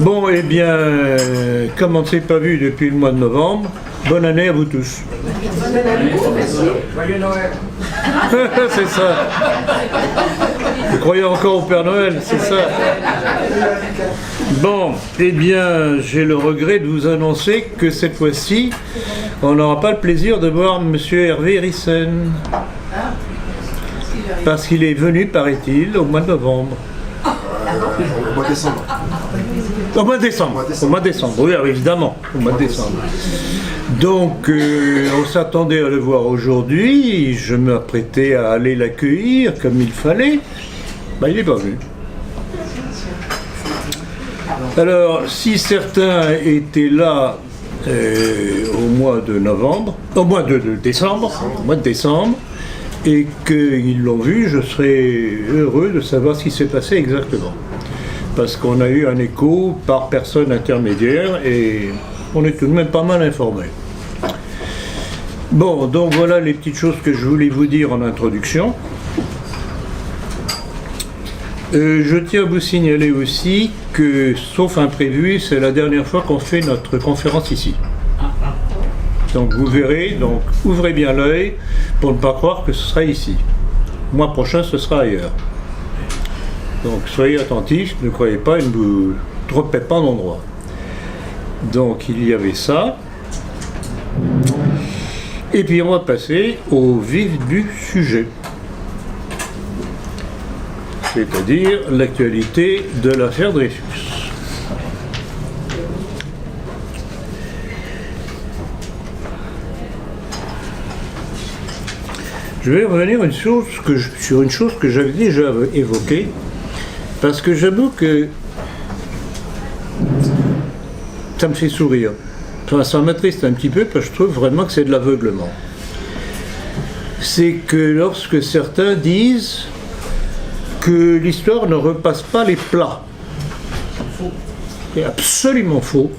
Bon, eh bien, comme on ne s'est pas vu depuis le mois de novembre, bonne année à vous tous. Joyeux Noël. C'est ça. Vous croyez encore au Père Noël, c'est ça. Bon, eh bien, j'ai le regret de vous annoncer que cette fois-ci, on n'aura pas le plaisir de voir M. Hervé Rissen. Parce qu'il est venu, paraît-il, au mois de novembre. Au mois de décembre. Au mois de décembre. Au mois de décembre, oui, évidemment, au mois de décembre. Donc, on s'attendait à le voir aujourd'hui. Je m'apprêtais à aller l'accueillir comme il fallait. Ben, il n'est pas venu. Alors, si certains étaient là au mois de novembre, au mois de décembre, et qu'ils l'ont vu, je serais heureux de savoir ce qui s'est passé exactement. Parce qu'on a eu un écho par personne intermédiaire et on est tout de même pas mal informé. Bon, donc voilà les petites choses que je voulais vous dire en introduction. Je tiens à vous signaler aussi que, sauf imprévu, c'est la dernière fois qu'on fait notre conférence ici. Donc vous verrez, donc ouvrez bien l'œil pour ne pas croire que ce sera ici. Le mois prochain, ce sera ailleurs. Donc soyez attentifs, ne croyez pas et ne vous trompez pas d'endroit. Donc il y avait ça. Et puis on va passer au vif du sujet. C'est-à-dire l'actualité de l'affaire Dreyfus. Je vais revenir sur une chose que j'avais déjà évoquée, parce que j'avoue que ça me fait sourire. Enfin, ça m'attriste un petit peu, parce que je trouve vraiment que c'est de l'aveuglement. C'est que lorsque certains disent que l'histoire ne repasse pas les plats. C'est absolument faux.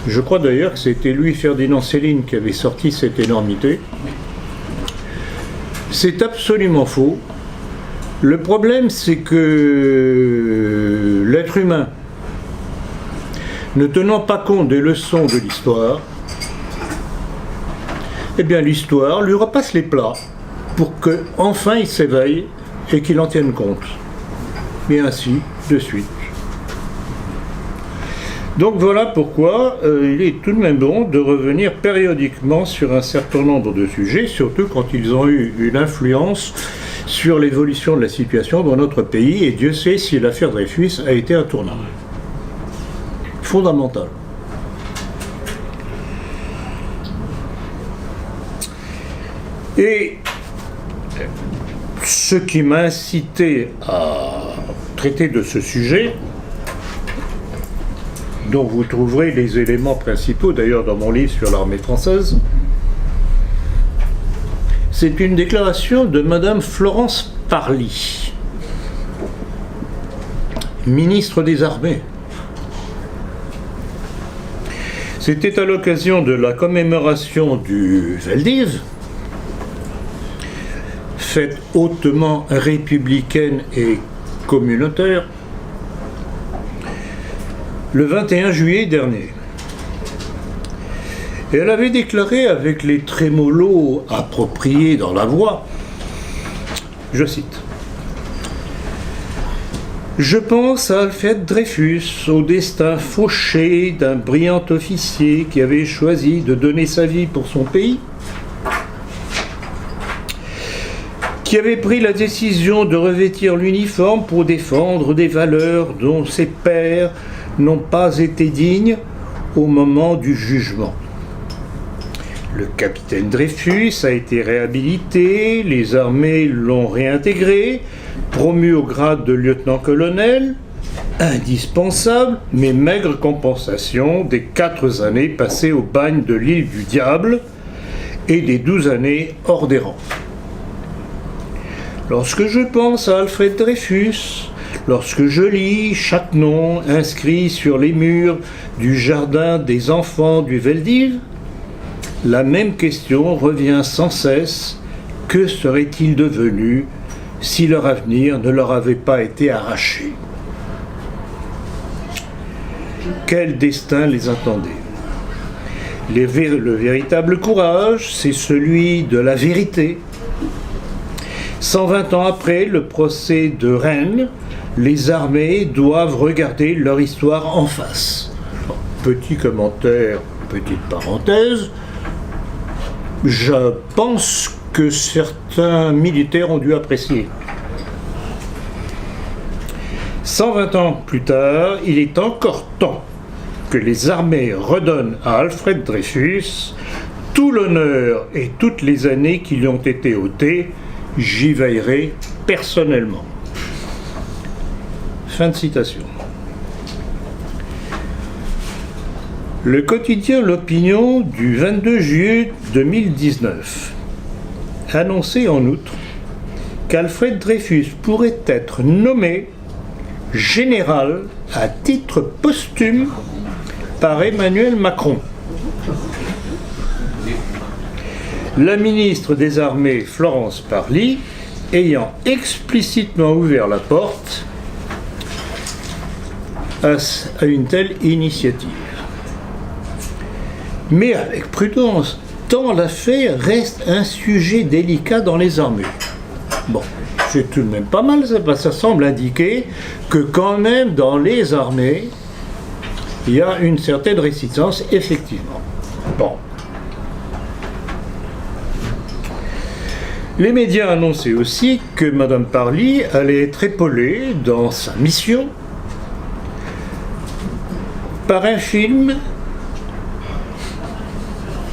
Je crois d'ailleurs que c'était Louis-Ferdinand Céline qui avait sorti cette énormité. C'est absolument faux. Le problème, c'est que l'être humain, ne tenant pas compte des leçons de l'histoire, eh bien l'histoire lui repasse les plats pour qu'enfin il s'éveille et qu'il en tienne compte. Et ainsi de suite. Donc voilà pourquoi il est tout de même bon de revenir périodiquement sur un certain nombre de sujets, surtout quand ils ont eu une influence sur l'évolution de la situation dans notre pays, et Dieu sait si l'affaire Dreyfus a été un tournant fondamental. Et ce qui m'a incité à traiter de ce sujet, dont vous trouverez les éléments principaux d'ailleurs dans mon livre sur l'armée française, c'est une déclaration de Madame Florence Parly, ministre des Armées. C'était à l'occasion de la commémoration du Veldiv, fête hautement républicaine et communautaire, le 21 juillet dernier. Et elle avait déclaré avec les trémolos appropriés dans la voix, je cite: « Je pense à Alfred Dreyfus, au destin fauché d'un brillant officier qui avait choisi de donner sa vie pour son pays, qui avait pris la décision de revêtir l'uniforme pour défendre des valeurs dont ses pairs n'ont pas été dignes au moment du jugement. Le capitaine Dreyfus a été réhabilité, les armées l'ont réintégré, promu au grade de lieutenant-colonel, indispensable mais maigre compensation des 4 années passées au bagne de l'île du Diable et des 12 années hors des rangs. Lorsque je pense à Alfred Dreyfus, lorsque je lis chaque nom inscrit sur les murs du jardin des enfants du Veldiv, la même question revient sans cesse: que seraient-ils devenus si leur avenir ne leur avait pas été arraché ? quel destin les attendait. Le véritable courage, c'est celui de la vérité. 120 ans après le procès de Rennes, les armées doivent regarder leur histoire en face. Petit commentaire, petite parenthèse, je pense que certains militaires ont dû apprécier. 120 ans plus tard, il est encore temps que les armées redonnent à Alfred Dreyfus tout l'honneur et toutes les années qui lui ont été ôtées. J'y veillerai personnellement. Fin de citation. Le quotidien L'Opinion du 22 juillet 2019 annonçait en outre qu'Alfred Dreyfus pourrait être nommé général à titre posthume par Emmanuel Macron. La ministre des Armées, Florence Parly, ayant explicitement ouvert la porte à une telle initiative. Mais avec prudence, tant l'affaire reste un sujet délicat dans les armées. Bon, c'est tout de même pas mal, ça semble indiquer que quand même dans les armées, il y a une certaine réticence, effectivement. Bon. Les médias annonçaient aussi que Mme Parly allait être épaulée dans sa mission par un film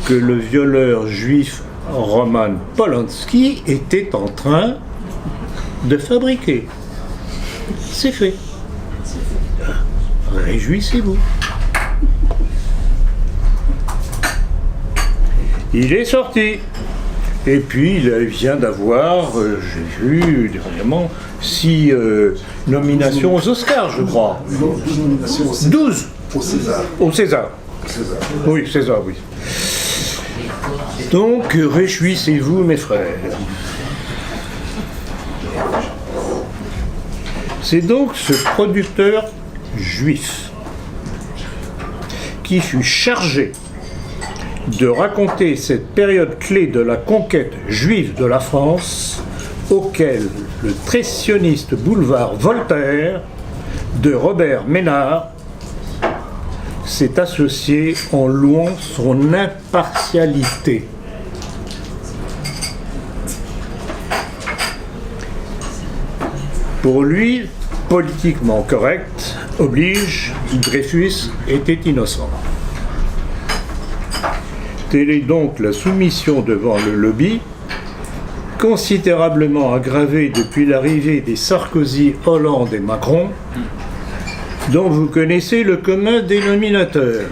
que le violeur juif Roman Polanski était en train de fabriquer. C'est fait. Réjouissez-vous. Il est sorti. Et puis, il vient d'avoir, j'ai vu dernièrement, 6 nominations aux Oscars, je crois. 12 au César. Au César. Oui, César, oui. Donc, réjouissez-vous, mes frères. C'est donc ce producteur juif qui fut chargé de raconter cette période clé de la conquête juive de la France, auquel le très sioniste boulevard Voltaire de Robert Ménard s'est associé en louant son impartialité. Pour lui, politiquement correct oblige, Dreyfus était innocent. Telle est donc la soumission devant le lobby, considérablement aggravée depuis l'arrivée des Sarkozy, Hollande et Macron, dont vous connaissez le commun dénominateur.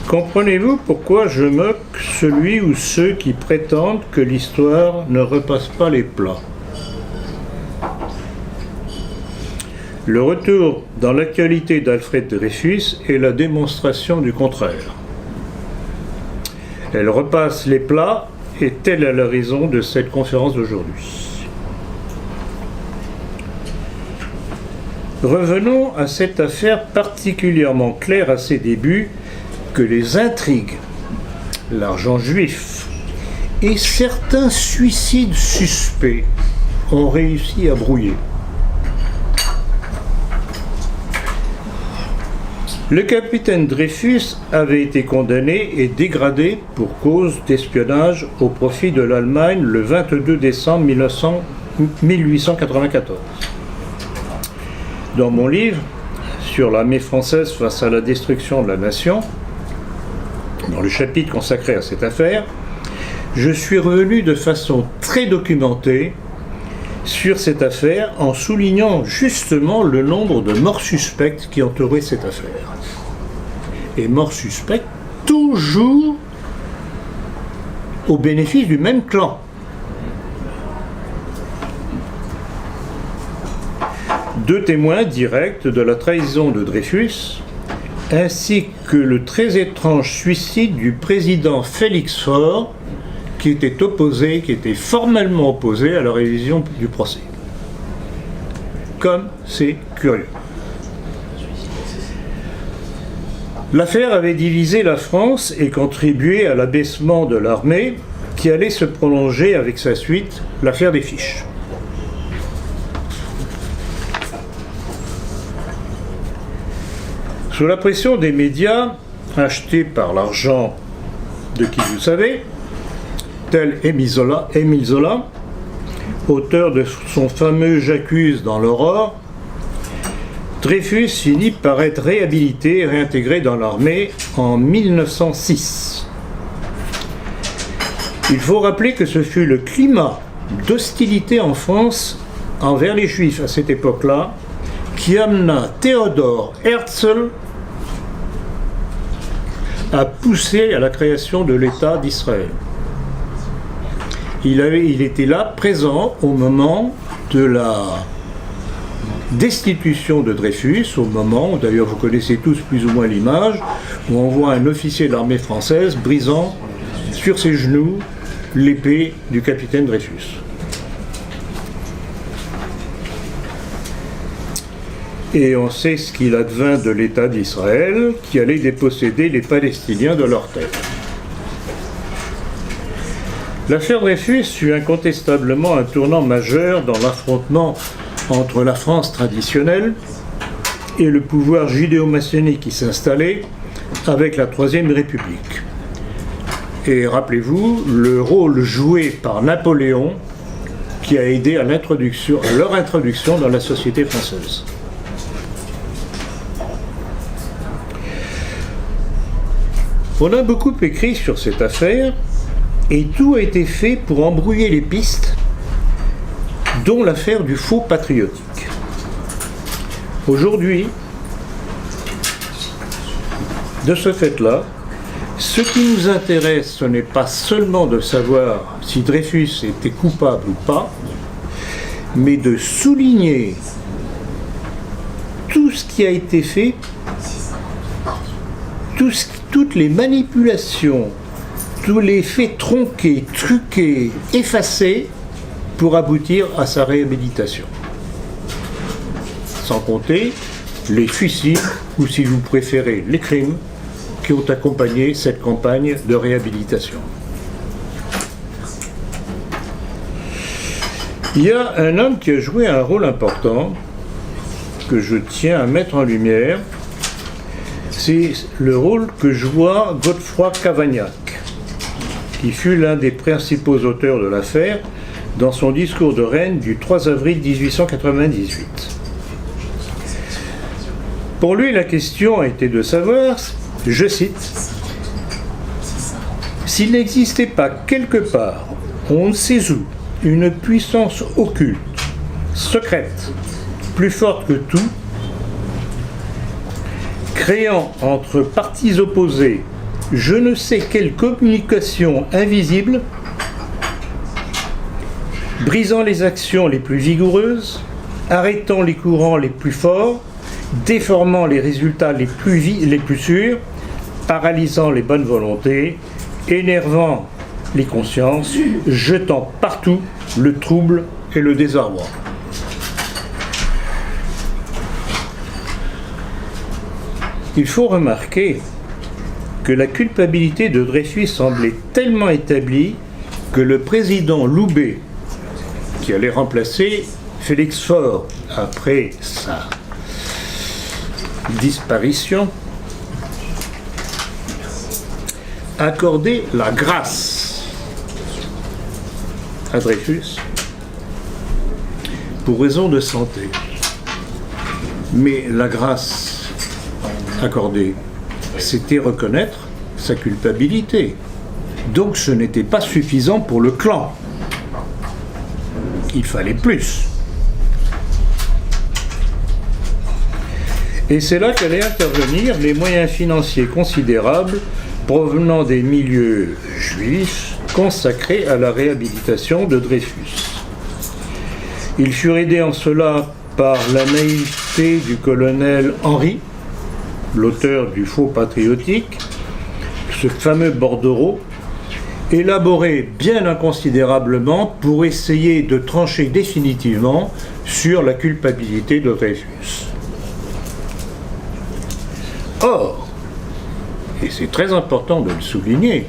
Comprenez-vous pourquoi je moque celui ou ceux qui prétendent que l'histoire ne repasse pas les plats? Le retour dans l'actualité d'Alfred Dreyfus est la démonstration du contraire. Elle repasse les plats et telle est la raison de cette conférence d'aujourd'hui. Revenons à cette affaire particulièrement claire à ses débuts que les intrigues, l'argent juif et certains suicides suspects ont réussi à brouiller. Le capitaine Dreyfus avait été condamné et dégradé pour cause d'espionnage au profit de l'Allemagne le 22 décembre 1894. Dans mon livre sur l'armée française face à la destruction de la nation, dans le chapitre consacré à cette affaire, je suis revenu de façon très documentée sur cette affaire en soulignant justement le nombre de morts suspectes qui entouraient cette affaire. Et morts suspectes toujours au bénéfice du même clan. Deux témoins directs de la trahison de Dreyfus, ainsi que le très étrange suicide du président Félix Faure, qui était formellement opposé à la révision du procès. comme c'est curieux. L'affaire avait divisé la France et contribué à l'abaissement de l'armée qui allait se prolonger avec sa suite, l'affaire des fiches. Sous la pression des médias, achetés par l'argent de qui vous savez, tel Émile Zola, auteur de son fameux J'accuse dans l'Aurore, Dreyfus finit par être réhabilité et réintégré dans l'armée en 1906. Il faut rappeler que ce fut le climat d'hostilité en France envers les Juifs à cette époque-là qui amena Théodore Herzl à pousser à la création de l'État d'Israël. Il était là, présent, au moment de la destitution de Dreyfus, au moment, d'ailleurs vous connaissez tous plus ou moins l'image, où on voit un officier de l'armée française brisant sur ses genoux l'épée du capitaine Dreyfus. Et on sait ce qu'il advint de l'État d'Israël, qui allait déposséder les Palestiniens de leurs terres. L'affaire Dreyfus fut incontestablement un tournant majeur dans l'affrontement entre la France traditionnelle et le pouvoir judéo-maçonnique qui s'installait avec la Troisième République. Et rappelez-vous le rôle joué par Napoléon qui a aidé à leur introduction dans la société française. On a beaucoup écrit sur cette affaire et tout a été fait pour embrouiller les pistes, dont l'affaire du faux patriotique. Aujourd'hui, de ce fait-là, ce qui nous intéresse, ce n'est pas seulement de savoir si Dreyfus était coupable ou pas, mais de souligner tout ce qui a été fait, toutes les manipulations, tous les faits tronqués, truqués, effacés pour aboutir à sa réhabilitation. Sans compter les suicides, ou si vous préférez, les crimes qui ont accompagné cette campagne de réhabilitation. Il y a un homme qui a joué un rôle important, que je tiens à mettre en lumière, c'est le rôle que joua Godefroy Cavaignac, qui fut l'un des principaux auteurs de l'affaire dans son discours de Rennes du 3 avril 1898. Pour lui, la question a été de savoir, je cite, « S'il n'existait pas quelque part, on ne sait où, une puissance occulte, secrète, plus forte que tout, créant entre partis opposés je ne sais quelle communication invisible, brisant les actions les plus vigoureuses, arrêtant les courants les plus forts, déformant les résultats les plus sûrs, paralysant les bonnes volontés, énervant les consciences, jetant partout le trouble et le désarroi. » Il faut remarquer que la culpabilité de Dreyfus semblait tellement établie que le président Loubet, qui allait remplacer Félix Faure après sa disparition, accordait la grâce à Dreyfus pour raison de santé. Mais la grâce accordée, c'était reconnaître sa culpabilité. Donc ce n'était pas suffisant pour le clan. Il fallait plus. Et c'est là qu'allaient intervenir les moyens financiers considérables provenant des milieux juifs consacrés à la réhabilitation de Dreyfus. Ils furent aidés en cela par la naïveté du colonel Henry, l'auteur du faux patriotique, ce fameux bordereau, élaboré bien inconsidérablement pour essayer de trancher définitivement sur la culpabilité de Dreyfus. Or, et c'est très important de le souligner,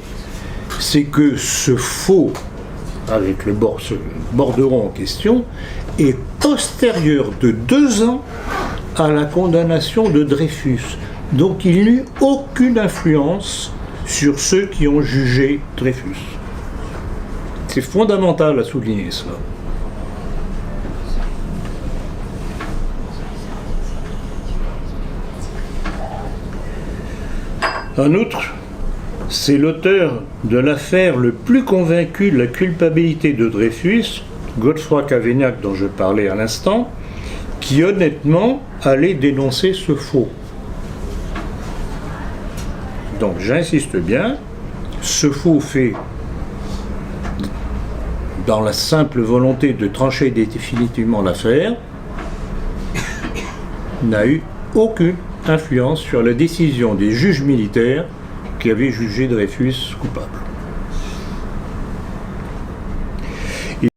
c'est que ce faux, avec ce bordereau en question, est postérieur de 2 ans à la condamnation de Dreyfus. Donc il n'eut aucune influence sur ceux qui ont jugé Dreyfus. C'est fondamental à souligner cela. En outre, c'est l'auteur de l'affaire le plus convaincu de la culpabilité de Dreyfus, Godefroy Cavaignac dont je parlais à l'instant, qui honnêtement allait dénoncer ce faux. Donc j'insiste bien, ce faux fait dans la simple volonté de trancher définitivement l'affaire n'a eu aucune influence sur la décision des juges militaires qui avaient jugé Dreyfus coupable.